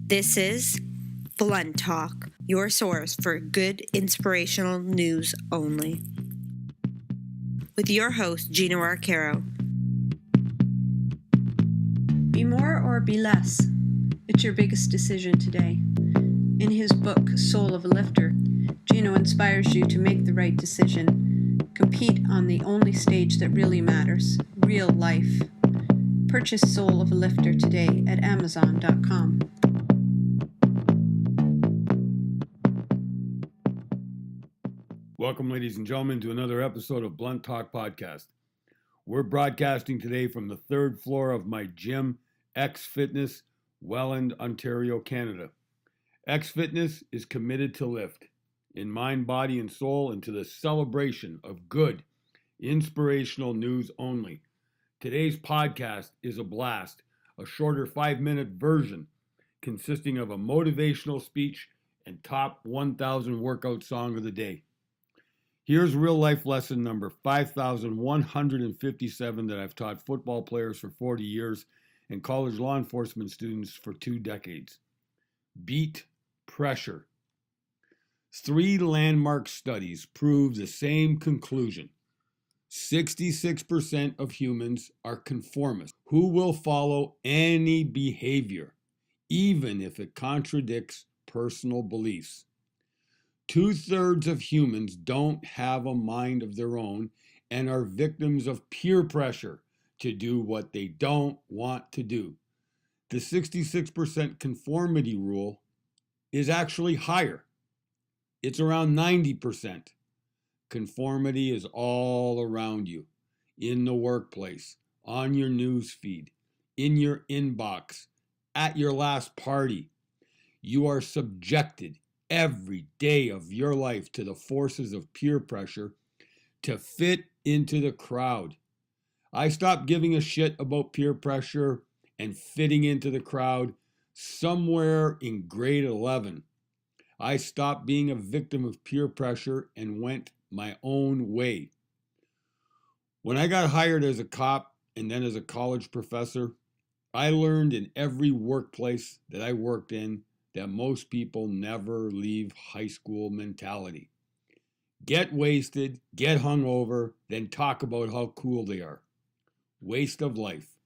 This is Blunt Talk, your source for good inspirational news only. With your host, Gino Arcaro. Be more or be less? It's your biggest decision today. In his book, Soul of a Lifter, Gino inspires you to make the right decision. Compete on the only stage that really matters, real life. Purchase Soul of a Lifter today at Amazon.com. Welcome, ladies and gentlemen, to another episode of Blunt Talk Podcast. We're broadcasting today from the third floor of my gym, X Fitness, Welland, Ontario, Canada. X Fitness is committed to lift in mind, body, and soul, and to the celebration of good, inspirational news only. Today's podcast is a blast, a shorter 5-minute version consisting of a motivational speech and top 1,000 workout song of the day. Here's real life lesson number 5,157 that I've taught football players for 40 years and college law enforcement students for 2 decades. Beat pressure. 3 landmark studies prove the same conclusion. 66% of humans are conformists who will follow any behavior, even if it contradicts personal beliefs. 2/3 of humans don't have a mind of their own and are victims of peer pressure to do what they don't want to do. The 66% conformity rule is actually higher. It's around 90%. Conformity is all around you, in the workplace, on your news feed, in your inbox, at your last party. You are subjected every day of your life to the forces of peer pressure to fit into the crowd. I stopped giving a shit about peer pressure and fitting into the crowd somewhere in grade 11. I stopped being a victim of peer pressure and went my own way. When I got hired as a cop and then as a college professor, I learned in every workplace that I worked in that most people never leave high school mentality. Get wasted, get hungover, then talk about how cool they are. Waste of life.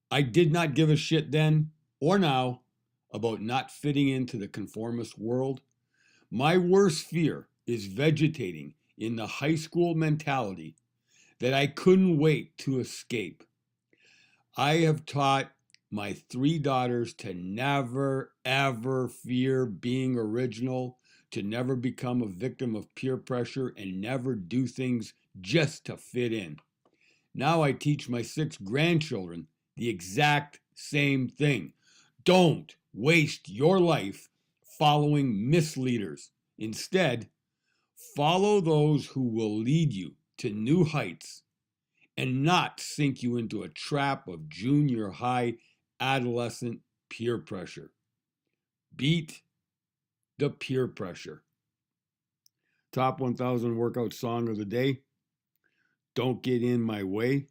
I did not give a shit then or now about not fitting into the conformist world. My worst fear is vegetating in the high school mentality that I couldn't wait to escape. I have taught my 3 daughters to never, ever fear being original, to never become a victim of peer pressure, and never do things just to fit in. Now I teach my 6 grandchildren the exact same thing. Don't waste your life following misleaders. Instead, follow those who will lead you to new heights and not sink you into a trap of junior high adolescent peer pressure. Beat the peer pressure. Top 1,000 workout song of the day, Don't Get In My Way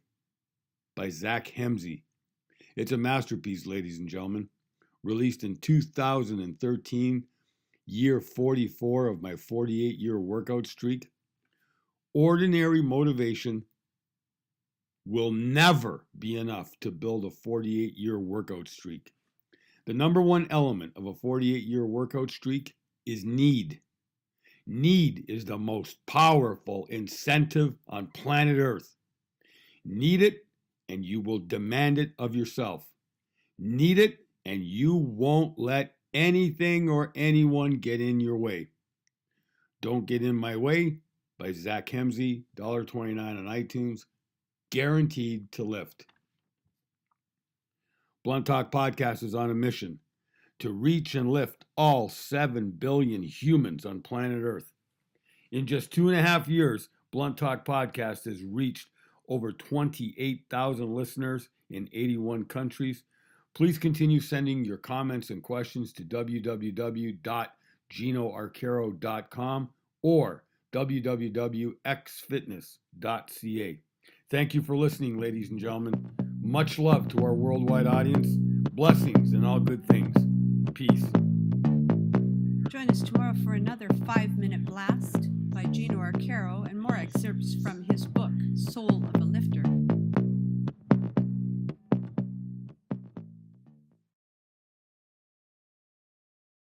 by Zach Hemsey. It's a masterpiece, ladies and gentlemen. Released in 2013, year 44 of my 48-year workout streak. Ordinary motivation will never be enough to build a 48-year workout streak. The number one element of a 48-year workout streak is need. Need is the most powerful incentive on planet Earth. Need it, and you will demand it of yourself. Need it, and you won't let anything or anyone get in your way. Don't Get In My Way by Zach Hemsey, $1.29 on iTunes. Guaranteed to lift. Blunt Talk Podcast is on a mission to reach and lift all 7 billion humans on planet Earth. In just 2.5 years, Blunt Talk Podcast has reached over 28,000 listeners in 81 countries. Please continue sending your comments and questions to www.ginoarcaro.com or www.xfitness.ca. Thank you for listening, ladies and gentlemen. Much love to our worldwide audience. Blessings and all good things. Peace. Join us tomorrow for another 5-minute blast by Gino Arcaro and more excerpts from